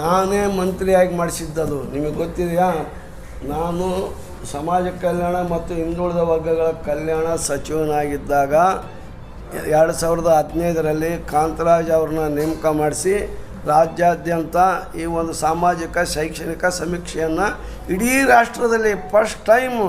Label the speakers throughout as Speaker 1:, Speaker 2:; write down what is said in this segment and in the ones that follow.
Speaker 1: ನಾನೇ ಮಂತ್ರಿಯಾಗಿ ಮಾಡಿಸಿದ್ದದು. ನಿಮಗೆ ಗೊತ್ತಿದೆಯಾ? ನಾನು ಸಮಾಜ ಕಲ್ಯಾಣ ಮತ್ತು ಹಿಂದುಳಿದ ವರ್ಗಗಳ ಕಲ್ಯಾಣ ಸಚಿವನಾಗಿದ್ದಾಗ 2015ರಲ್ಲಿ ಕಾಂತರಾಜ್ ಅವ್ರನ್ನ ನೇಮಕ ಮಾಡಿಸಿ ರಾಜ್ಯಾದ್ಯಂತ ಈ ಒಂದು ಸಾಮಾಜಿಕ ಶೈಕ್ಷಣಿಕ ಸಮೀಕ್ಷೆಯನ್ನು ಇಡೀ ರಾಷ್ಟ್ರದಲ್ಲಿ ಫಸ್ಟ್ ಟೈಮು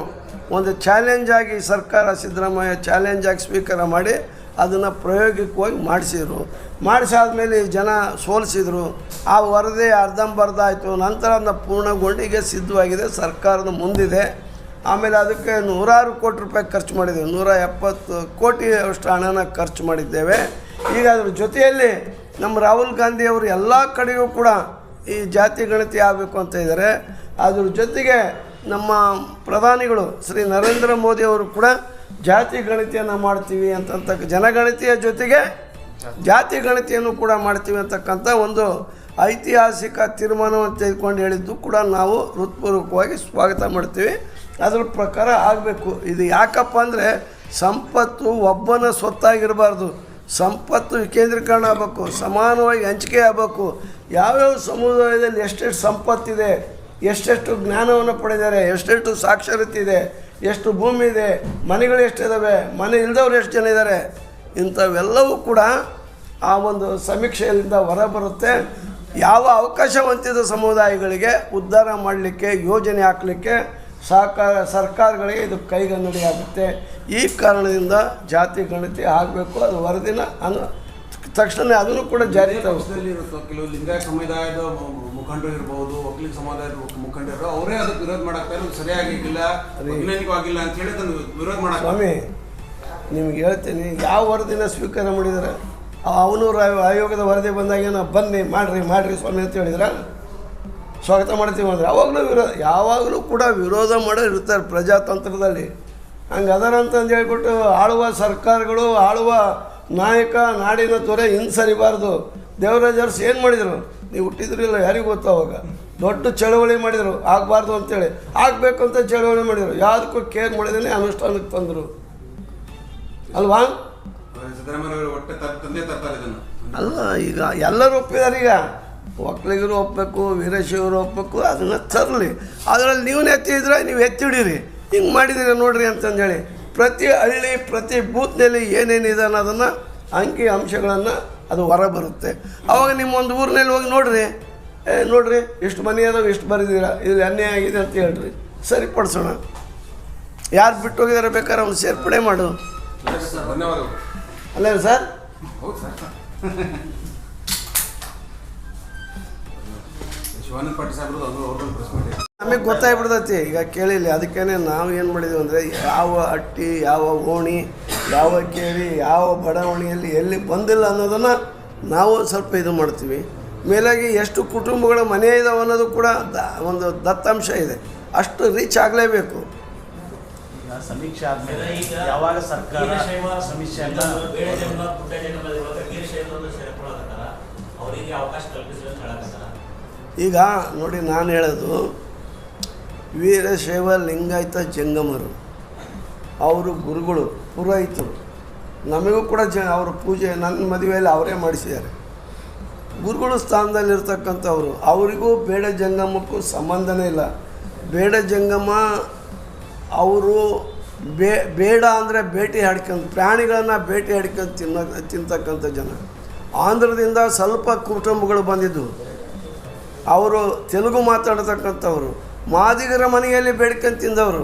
Speaker 1: ಒಂದು ಚಾಲೆಂಜ್ ಆಗಿ ಸರ್ಕಾರ ಸಿದ್ದರಾಮಯ್ಯ ಚಾಲೆಂಜ್ ಆಗಿ ಸ್ವೀಕಾರ ಮಾಡಿ ಅದನ್ನು ಪ್ರಾಯೋಗಿಕವಾಗಿ ಮಾಡಿಸಿದರು. ಮಾಡಿಸಾದ್ಮೇಲೆ ಜನ ಸೋಲಿಸಿದರು. ಆ ವರದಿ ಅರ್ಧಂಬರ್ಧ ಆಯಿತು. ನಂತರ ಅದನ್ನು ಪೂರ್ಣಗೊಂಡು ಈಗ ಸಿದ್ಧವಾಗಿದೆ, ಸರ್ಕಾರದ ಮುಂದಿದೆ. ಆಮೇಲೆ ಅದಕ್ಕೆ 100 ಕೋಟಿ ರೂಪಾಯಿ ಖರ್ಚು ಮಾಡಿದ್ದೇವೆ. 170 ಕೋಟಿ ಅಷ್ಟು ಹಣನ ಖರ್ಚು ಮಾಡಿದ್ದೇವೆ. ಈಗ ಅದ್ರ ಜೊತೆಯಲ್ಲಿ ನಮ್ಮ ರಾಹುಲ್ ಗಾಂಧಿ ಅವರು ಎಲ್ಲ ಕಡೆಗೂ ಕೂಡ ಈ ಜಾತಿ ಗಣತಿ ಆಗಬೇಕು ಅಂತ ಇದ್ದಾರೆ. ಅದ್ರ ಜೊತೆಗೆ ನಮ್ಮ ಪ್ರಧಾನಿಗಳು ಶ್ರೀ ನರೇಂದ್ರ ಮೋದಿ ಅವರು ಕೂಡ ಜಾತಿ ಗಣತಿಯನ್ನು ಮಾಡ್ತೀವಿ ಅಂತಂತ, ಜನಗಣತಿಯ ಜೊತೆಗೆ ಜಾತಿ ಗಣತಿಯನ್ನು ಕೂಡ ಮಾಡ್ತೀವಿ ಅಂತಕ್ಕಂಥ ಒಂದು ಐತಿಹಾಸಿಕ ತೀರ್ಮಾನವನ್ನು ತೆಗೆದುಕೊಂಡು ಹೇಳಿದ್ದು ಕೂಡ ನಾವು ಹೃತ್ಪೂರ್ವಕವಾಗಿ ಸ್ವಾಗತ ಮಾಡ್ತೀವಿ. ಅದರ ಪ್ರಕಾರ ಆಗಬೇಕು. ಇದು ಯಾಕಪ್ಪ ಅಂದರೆ ಸಂಪತ್ತು ಒಬ್ಬನ ಸ್ವತ್ತಾಗಿರಬಾರ್ದು. ಸಂಪತ್ತು ವಿಕೇಂದ್ರೀಕರಣ ಆಗಬೇಕು, ಸಮಾನವಾಗಿ ಹಂಚಿಕೆ ಆಗಬೇಕು. ಯಾವ್ಯಾವ ಸಮುದಾಯದಲ್ಲಿ ಎಷ್ಟೆಷ್ಟು ಸಂಪತ್ತಿದೆ, ಎಷ್ಟೆಷ್ಟು ಜ್ಞಾನವನ್ನು ಪಡೆದಿದ್ದಾರೆ, ಎಷ್ಟೆಷ್ಟು ಸಾಕ್ಷರತೆ ಇದೆ, ಎಷ್ಟು ಭೂಮಿ ಇದೆ, ಮನೆಗಳು ಎಷ್ಟಿದ್ದಾವೆ, ಮನೆ ಇಲ್ಲದವ್ರು ಎಷ್ಟು ಜನ ಇದ್ದಾರೆ, ಇಂಥವೆಲ್ಲವೂ ಕೂಡ ಆ ಒಂದು ಸಮೀಕ್ಷೆಯಿಂದ ಹೊರಬರುತ್ತೆ. ಯಾವ ಅವಕಾಶ ವಂಚಿತ ಸಮುದಾಯಗಳಿಗೆ ಉದ್ಧಾರ ಮಾಡಲಿಕ್ಕೆ ಯೋಜನೆ ಹಾಕಲಿಕ್ಕೆ ಸರ್ಕಾರಗಳಿಗೆ ಇದು ಕೈಗನ್ನಡಿ ಆಗುತ್ತೆ. ಈ ಕಾರಣದಿಂದ ಜಾತಿ ಗಣತಿ ಆಗಬೇಕು. ಅದು ವರದಿನ ತಕ್ಷಣ ಅದನ್ನು ಕೂಡ ಜಾರಿ
Speaker 2: ಕೆಲವು ಲಿಂಗಾಯತ ಸಮುದಾಯದ ಮುಖಂಡರು ಇರ್ಬೋದು, ಒಕ್ಕಲಿಗ ಸಮುದಾಯದ ಮುಖಂಡರು ಅವರೇ ಅದಕ್ಕೆ ವಿರೋಧ ಮಾಡಾಕ್ತಾರೆ. ಸರಿಯಾಗಿಲ್ಲ, ವೈಜ್ಞಾನಿಕವಾಗಿಲ್ಲ ಅಂತ ಹೇಳಿ ಅದನ್ನು ವಿರೋಧ ಮಾಡಕ್ಕೆ.
Speaker 1: ಸ್ವಾಮಿ, ನಿಮ್ಗೆ ಹೇಳ್ತೀನಿ, ಯಾವ ವರದಿನ ಸ್ವೀಕಾರ ಮಾಡಿದರೆ ಅವನೂರು ಆಯೋಗದ ವರದಿ ಬಂದಾಗ ಬನ್ನಿ ಮಾಡಿರಿ ಸ್ವಾಮಿ ಅಂತ ಹೇಳಿದ್ರೆ ಸ್ವಾಗತ ಮಾಡ್ತೀವಿ ಅಂದರೆ ಅವಾಗಲೂ ಯಾವಾಗಲೂ ಕೂಡ ವಿರೋಧ ಮಾಡೋ ಇರ್ತಾರೆ ಪ್ರಜಾತಂತ್ರದಲ್ಲಿ. ಹಂಗೆ ಅದರ ಅಂತಂದು ಹೇಳ್ಬಿಟ್ಟು ಆಳುವ ಸರ್ಕಾರಗಳು, ಆಳುವ ನಾಯಕ, ನಾಡಿನ ತೊರೆ ಹಿಂದೆ ಸರಿಬಾರ್ದು. ದೇವರಾಜ್ ಅರಸು ಏನು ಮಾಡಿದರು? ನೀವು ಹುಟ್ಟಿದ್ರಿಲ್ಲ, ಯಾರಿಗೂ ಗೊತ್ತು. ಅವಾಗ ದೊಡ್ಡ ಚಳವಳಿ ಮಾಡಿದರು, ಆಗಬಾರ್ದು ಅಂತೇಳಿ. ಆಗಬೇಕು ಅಂತ ಚಳವಳಿ ಮಾಡಿದರು, ಯಾವುದಕ್ಕೂ ಕೇರ್ ಮಾಡಿದೇ ಅನುಷ್ಠಾನಕ್ಕೆ ತಂದರು ಅಲ್ವಾ? ಅಲ್ಲ, ಈಗ ಎಲ್ಲರೂ ಒಪ್ಪಿದ್ದಾರೆ. ಈಗ ಒಕ್ಕಲಿಗರು ಒಪ್ಪಬೇಕು, ವೀರಶೈವರು ಒಪ್ಪಬೇಕು, ಅದನ್ನು ತರಲಿ. ಅದರಲ್ಲಿ ನೀವು ಎತ್ತಿದ್ರೆ ನೀವು ಎತ್ತಿಡಿರಿ, ಹಿಂಗೆ ಮಾಡಿದ್ದೀರಿ ನೋಡ್ರಿ ಅಂತಂದೇಳಿ ಪ್ರತಿ ಹಳ್ಳಿ, ಪ್ರತಿ ಬೂತ್ನಲ್ಲಿ ಏನೇನಿದೆ ಅನ್ನೋದನ್ನು ಅಂಕಿ ಅಂಶಗಳನ್ನು ಅದು ಹೊರ ಬರುತ್ತೆ. ಆವಾಗ ನಿಮ್ಮ ಒಂದು ಊರಿನಲ್ಲಿ ಹೋಗಿ ನೋಡ್ರಿ ಇಷ್ಟು ಮನೆ ಅದಾವೆ, ಇಷ್ಟು ಬರೆದಿರ, ಇದು ಅನ್ಯಾಯ ಆಗಿದೆ ಅಂತ ಹೇಳ್ರಿ, ಸರಿಪಡಿಸೋಣ. ಯಾರು ಬಿಟ್ಟು ಹೋಗಿದ್ದಾರೆ ಬೇಕಾದ್ರೆ ಅವ್ನು ಸೇರ್ಪಡೆ ಮಾಡು. ಅಲ್ಲೇ ಸರ್? ನಮಗೆ ಗೊತ್ತಾಗ್ಬಿಡ್ತೈತಿ ಈಗ ಕೇಳಿಲ್ಲ. ಅದಕ್ಕೇ ನಾವು ಏನು ಮಾಡಿದ್ವಿ ಅಂದರೆ ಯಾವ ಹಟ್ಟಿ, ಯಾವ ಓಣಿ, ಯಾವ ಕೇರಿ, ಯಾವ ಬಡಾವಣೆಯಲ್ಲಿ ಎಲ್ಲಿ ಬಂದಿಲ್ಲ ಅನ್ನೋದನ್ನು ನಾವು ಸ್ವಲ್ಪ ಇದು ಮಾಡ್ತೀವಿ. ಮೇಲಾಗಿ ಎಷ್ಟು ಕುಟುಂಬಗಳ ಮನೆ ಇದಾವೆ ಅನ್ನೋದು ಕೂಡ ಒಂದು ದತ್ತಾಂಶ ಇದೆ. ಅಷ್ಟು ರೀಚ್ ಆಗಲೇಬೇಕು.
Speaker 3: ಸಮೀಕ್ಷೆ ಆದಮೇಲೆ ಯಾವಾಗ ಸರ್ಕಾರ ಸಮೀಕ್ಷೆ
Speaker 1: ಈಗ ನೋಡಿ, ನಾನು ಹೇಳೋದು ವೀರಶೈವ ಲಿಂಗಾಯತ ಜಂಗಮರು, ಅವರು ಗುರುಗಳು, ಪುರೋಹಿತರು. ನಮಗೂ ಕೂಡ ಅವ್ರ ಪೂಜೆ ನನ್ನ ಮದುವೆಯಲ್ಲಿ ಅವರೇ ಮಾಡಿಸಿದ್ದಾರೆ. ಗುರುಗಳು ಸ್ಥಾನದಲ್ಲಿರ್ತಕ್ಕಂಥವ್ರು. ಅವರಿಗೂ ಬೇಡ ಜಂಗಮಕ್ಕೂ ಸಂಬಂಧನೇ ಇಲ್ಲ. ಬೇಡ ಜಂಗಮ ಅವರು ಬೇಡ ಅಂದರೆ ಬೇಟೆ ಹಾಡ್ಕೊಂಡು, ಪ್ರಾಣಿಗಳನ್ನು ಬೇಟೆ ಹಾಡ್ಕೊಂಡು ತಿಂತಕ್ಕಂಥ ಜನ. ಆಂಧ್ರದಿಂದ ಸ್ವಲ್ಪ ಕುಟುಂಬಗಳು ಬಂದಿದ್ದು. ಅವರು ತೆಲುಗು ಮಾತಾಡ್ತಕ್ಕಂಥವ್ರು. ಮಾದಿಗರ ಮನೆಯಲ್ಲಿ ಬೇಡ್ಕೊಂಡು ತಿಂದವರು.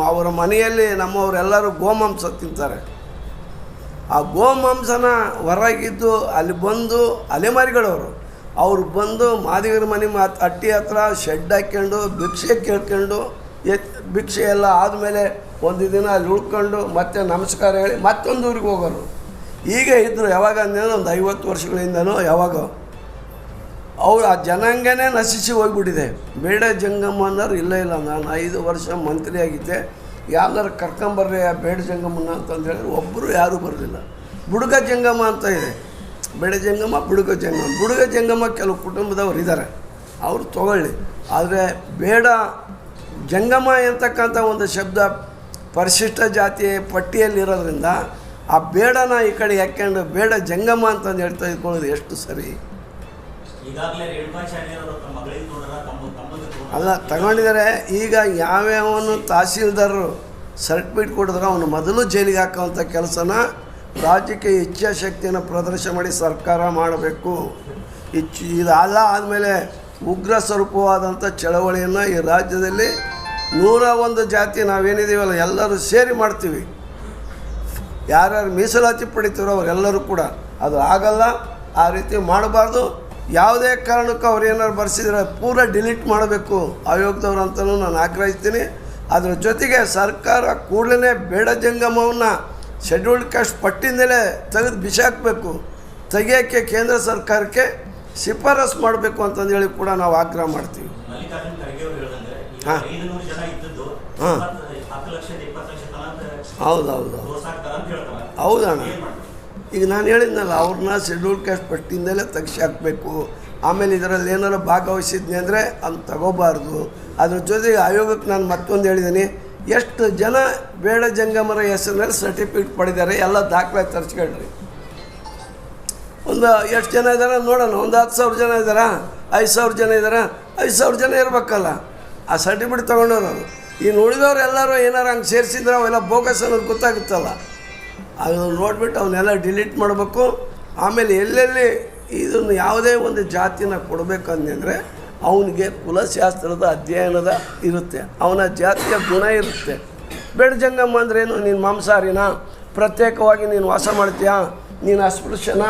Speaker 1: ಅವರ ಮನೆಯಲ್ಲಿ ನಮ್ಮವರೆಲ್ಲರೂ ಗೋಮಾಂಸ ತಿಂತಾರೆ. ಆ ಗೋಮಾಂಸನ ಹೊರಗಿದ್ದು ಅಲ್ಲಿ ಬಂದು ಅಲೆಮಾರಿಗಳವರು ಅವರು ಬಂದು ಮಾದಿಗರ ಮನೆ ಹಟ್ಟಿ ಹತ್ರ ಶೆಡ್ ಹಾಕ್ಕೊಂಡು ಭಿಕ್ಷೆ ಕೇಳ್ಕೊಂಡು ಭಿಕ್ಷೆ ಎಲ್ಲ ಆದಮೇಲೆ ಒಂದು ದಿನ ಅಲ್ಲಿ ಉಳ್ಕೊಂಡು ಮತ್ತೆ ನಮಸ್ಕಾರ ಹೇಳಿ ಮತ್ತೊಂದು ಊರಿಗೆ ಹೋಗೋರು. ಈಗ ಇದ್ದರು. ಯಾವಾಗ ಅಂದೇನೋ ಒಂದು 50 ವರ್ಷಗಳಿಂದನೋ ಯಾವಾಗ ಅವ್ರು ಆ ಜನಾಂಗನೇ ನಶಿಸಿ ಹೋಗ್ಬಿಟ್ಟಿದೆ. ಬೇಡ ಜಂಗಮ ಅನ್ನೋರು ಇಲ್ಲ. ನಾನು 5 ವರ್ಷ ಮಂತ್ರಿ ಆಗಿದ್ದೆ. ಯಾರು ಕರ್ಕೊಂಬರ್ರಿ ಆ ಬೇಡ ಜಂಗಮನ ಅಂತಂದು ಹೇಳಿದ್ರೆ ಒಬ್ಬರು ಯಾರೂ ಬರೋದಿಲ್ಲ. ಬುಡುಗ ಜಂಗಮ ಅಂತ ಇದೆ. ಬೇಡ ಜಂಗಮ, ಬುಡುಗ ಜಂಗಮ. ಬುಡುಗ ಜಂಗಮ ಕೆಲವು ಕುಟುಂಬದವ್ರು ಇದ್ದಾರೆ, ಅವರು ತಗೊಳ್ಳಿ. ಆದರೆ ಬೇಡ ಜಂಗಮ ಅಂತಕ್ಕಂಥ ಒಂದು ಶಬ್ದ ಪರಿಶಿಷ್ಟ ಜಾತಿ ಪಟ್ಟಿಯಲ್ಲಿರೋದ್ರಿಂದ ಆ ಬೇಡನ ಈ ಕಡೆ ಯಾಕೆಂಡು ಬೇಡ ಜಂಗಮ ಅಂತಂದು ಹೇಳ್ತಾ ಇಟ್ಕೊಳ್ಳೋದು ಎಷ್ಟು ಸರಿ?
Speaker 4: ಈಗಾಗಲೇ ರೇಣುಕಾ ಚಾರ್ಯವರು ತಮ್ಮ ಮಗಳಿಗೆ ತಗೊಂಡ್ರ ತಮ್ಮದು
Speaker 1: ಅಲ್ಲ ತಗೊಂಡಿದ್ದಾರೆ. ಈಗ ಯಾವ್ಯಾವನು ತಹಸೀಲ್ದಾರರು ಸರ್ಟಿಫಿಕೇಟ್ ಕೊಡಿದ್ರೆ ಅವನು ಮೊದಲು ಜೈಲಿಗೆ ಹಾಕೋವಂಥ ಕೆಲಸನ ರಾಜ್ಯಕ್ಕೆ ಇಚ್ಛಾಶಕ್ತಿಯನ್ನು ಪ್ರದರ್ಶನ ಮಾಡಿ ಸರ್ಕಾರ ಮಾಡಬೇಕು. ಇದಲ್ಲ ಆದಮೇಲೆ ಉಗ್ರ ಸ್ವರೂಪವಾದಂಥ ಚಳವಳಿಯನ್ನು ಈ ರಾಜ್ಯದಲ್ಲಿ 101 ಜಾತಿ ನಾವೇನಿದ್ದೀವಲ್ಲ ಎಲ್ಲರೂ ಸೇರಿ ಮಾಡ್ತೀವಿ. ಯಾರ್ಯಾರು ಮೀಸಲಾತಿ ಪಡಿತೀರೋ ಅವರೆಲ್ಲರೂ ಕೂಡ ಅದು ಆಗಲ್ಲ. ಆ ರೀತಿ ಮಾಡಬಾರ್ದು. ಯಾವುದೇ ಕಾರಣಕ್ಕೂ ಅವ್ರು ಏನಾದ್ರು ಬರ್ಸಿದ್ರೆ ಪೂರ ಡಿಲೀಟ್ ಮಾಡಬೇಕು ಆಯೋಗದವ್ರು ಅಂತಲೂ ನಾನು ಆಗ್ರಹಿಸ್ತೀನಿ. ಅದರ ಜೊತೆಗೆ ಸರ್ಕಾರ ಕೂಡಲೇ ಬೇಡ ಜಂಗಮವನ್ನು ಶೆಡ್ಯೂಲ್ಡ್ ಕಾಸ್ಟ್ ಪಟ್ಟಿಯಿಂದಲೇ ತೆಗೆದು ಬಿಸಾಕಬೇಕು. ತೆಗಿಯೋಕ್ಕೆ ಕೇಂದ್ರ ಸರ್ಕಾರಕ್ಕೆ ಶಿಫಾರಸು ಮಾಡಬೇಕು ಅಂತಂದೇಳಿ ಕೂಡ ನಾವು ಆಗ್ರಹ ಮಾಡ್ತೀವಿ.
Speaker 4: ಮಲ್ಲಿಕಾರ್ಜುನ್ ಖರ್ಗೆ ಅವರು ಹೇಳಿದಂಗೆ ಈಗ
Speaker 1: ಹಾಂ
Speaker 4: 500 ಜನ ಇದ್ದದ್ದು
Speaker 1: ಹಾಂ
Speaker 4: 10 ಲಕ್ಷ 20 ಲಕ್ಷ ತನಕ
Speaker 1: ಹೌದೌದು
Speaker 4: ತೋರ್ಸಾಕ್ತಾರ ಅಂತ ಹೇಳ್ತಾರೆ.
Speaker 1: ಹೌದಣ್ಣ.
Speaker 4: ಏನ್ ಮಾಡ್ತಾರೆ?
Speaker 1: ಈಗ ನಾನು ಹೇಳಿದ್ನಲ್ಲ ಅವ್ರನ್ನ ಶೆಡ್ಯೂಲ್ಡ್ ಕಾಸ್ಟ್ ಪಟ್ಟಿಯಿಂದಲೇ ತೆಗ್ಸಿ ಹಾಕಬೇಕು. ಆಮೇಲೆ ಇದರಲ್ಲಿ ಏನಾರು ಭಾಗವಹಿಸಿದ್ನಿ ಅಂದರೆ ಅದು ತಗೋಬಾರ್ದು. ಅದ್ರ ಜೊತೆಗೆ ಆಯೋಗಕ್ಕೆ ನಾನು ಮತ್ತೊಂದು ಹೇಳಿದ್ದೀನಿ, ಎಷ್ಟು ಜನ ಬೇಡ ಜಂಗಮರ ಹೆಸರಿನಲ್ಲಿ ಸರ್ಟಿಫಿಕೇಟ್ ಪಡೆದಿದ್ದಾರೆ ಎಲ್ಲ ದಾಖಲೆ ತರಿಸ್ಕೊಳ್ರಿ. ಒಂದು ಎಷ್ಟು ಜನ ಇದ್ದಾರೆ ನೋಡೋಣ. ಒಂದು 10,000 ಜನ ಇದ್ದಾರಾ, 5,000 ಜನ ಇದ್ದಾರಾ? 5,000 ಜನ ಇರಬೇಕಲ್ಲ ಆ ಸರ್ಟಿಫಿಕೇಟ್ ತೊಗೊಂಡವ್ರು. ಇನ್ನು ಉಳಿದವ್ರು ಎಲ್ಲರೂ ಏನಾರು ಹಂಗೆ ಸೇರಿಸಿದ್ರೆ ಅವೆಲ್ಲ ಬೋಗಸ್ ಅನ್ನೋದು ಗೊತ್ತಾಗುತ್ತಲ್ಲ. ಅದು ನೋಡಿಬಿಟ್ಟು ಅವನ್ನೆಲ್ಲ ಡಿಲೀಟ್ ಮಾಡಬೇಕು. ಆಮೇಲೆ ಎಲ್ಲೆಲ್ಲಿ ಇದನ್ನು ಯಾವುದೇ ಒಂದು ಜಾತಿನ ಕೊಡಬೇಕಂದರೆ ಅವನಿಗೆ ಕುಲಶಾಸ್ತ್ರದ ಅಧ್ಯಯನದ ಇರುತ್ತೆ, ಅವನ ಜಾತಿಯ ಗುಣ ಇರುತ್ತೆ. ಬೇಡ ಜಂಗಮ ಅಂದ್ರೇನು? ನೀನು ಮಾಂಸಾಹಾರಿನ, ಪ್ರತ್ಯೇಕವಾಗಿ ನೀನು ವಾಸ ಮಾಡ್ತೀಯಾ, ನೀನು ಅಸ್ಪೃಶ್ಯನ,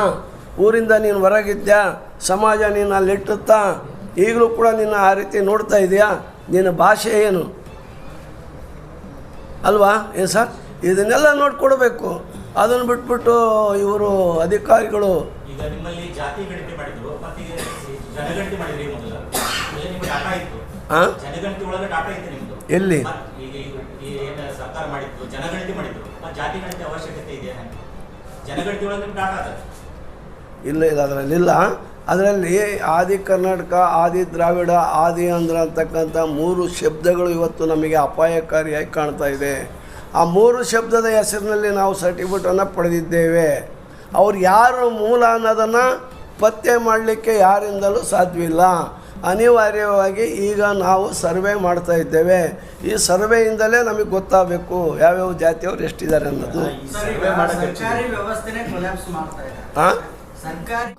Speaker 1: ಊರಿಂದ ನೀನು ಹೊರಗಿದ್ಯಾ, ಸಮಾಜ ನೀನು ಅಲ್ಲಿಟ್ಟುತ್ತಾ, ಈಗಲೂ ಕೂಡ ನಿನ್ನ ಆ ರೀತಿ ನೋಡ್ತಾ ಇದೆಯಾ, ನಿನ್ನ ಭಾಷೆ ಏನು ಅಲ್ವಾ? ಏನು ಸರ್, ಇದನ್ನೆಲ್ಲ ನೋಡಿಕೊಡ್ಬೇಕು. ಅದನ್ನು ಬಿಟ್ಬಿಟ್ಟು ಇವರು ಅಧಿಕಾರಿಗಳು
Speaker 4: ಈಗ ನಿಮ್ಮಲ್ಲಿ ಜಾತಿ ಗಣತಿ ಮಾಡಿದ್ರು, ಮತ್ತೆ ಈಗ ಜನಗಣತಿ ಮಾಡಿದ್ರಿ. ಮೊದಲ ನಿಮ್ಗೆ ಡಾಟಾ ಇತ್ತು, ಜನಗಣತಿ ಒಳಗೆ ಡಾಟಾ ಇತ್ತು ನಿಮ್ದು.
Speaker 1: ಎಲ್ಲಿ
Speaker 4: ಈಗ ಏನು ಸರ್ಕಾರ ಮಾಡಿತ್ತು, ಜನಗಣತಿ ಮಾಡಿದ್ರು, ಮತ್ತೆ ಜಾತಿ ಗಣತಿ ಅವಶ್ಯಕತೆ ಇದೆಯಾ? ಜನಗಣತಿ ಒಳಗೆ ನಿಮ್ಗೆ ಡಾಟಾ ಅದ?
Speaker 1: ಇಲ್ಲ, ಅದರಲ್ಲಿಲ್ಲ. ಅದರಲ್ಲಿ ಆದಿ ಕರ್ನಾಟಕ, ಆದಿ ದ್ರಾವಿಡ, ಆದಿ ಆಂಧ್ರ ಅಂತಕ್ಕಂಥ 3 ಶಬ್ದಗಳು ಇವತ್ತು ನಮಗೆ ಅಪಾಯಕಾರಿಯಾಗಿ ಕಾಣ್ತಾ ಇದೆ. ಆ 3 ಶಬ್ದದ ಹೆಸರಿನಲ್ಲಿ ನಾವು ಸರ್ಟಿಫಿಕೇಟನ್ನು ಪಡೆದಿದ್ದೇವೆ. ಅವ್ರು ಯಾರು ಮೂಲ ಅನ್ನೋದನ್ನು ಪತ್ತೆ ಮಾಡಲಿಕ್ಕೆ ಯಾರಿಂದಲೂ ಸಾಧ್ಯವಿಲ್ಲ. ಅನಿವಾರ್ಯವಾಗಿ ಈಗ ನಾವು ಸರ್ವೆ ಮಾಡ್ತಾ ಇದ್ದೇವೆ. ಈ ಸರ್ವೆಯಿಂದಲೇ ನಮಗೆ ಗೊತ್ತಾಗಬೇಕು ಯಾವ್ಯಾವ ಜಾತಿಯವರು ಎಷ್ಟಿದ್ದಾರೆ ಅನ್ನೋದು.
Speaker 3: ಈ ಸರ್ವೆ ಮಾಡೋಕ್ಕೆ
Speaker 5: ಸರ್ಕಾರಿ ವ್ಯವಸ್ಥೆನೇ ಕೊಲ್ಯಾಪ್ಸ್ ಮಾಡ್ತಾ ಇದೆ.
Speaker 1: ಹಾಂ
Speaker 5: ಸರ್ಕಾರಿ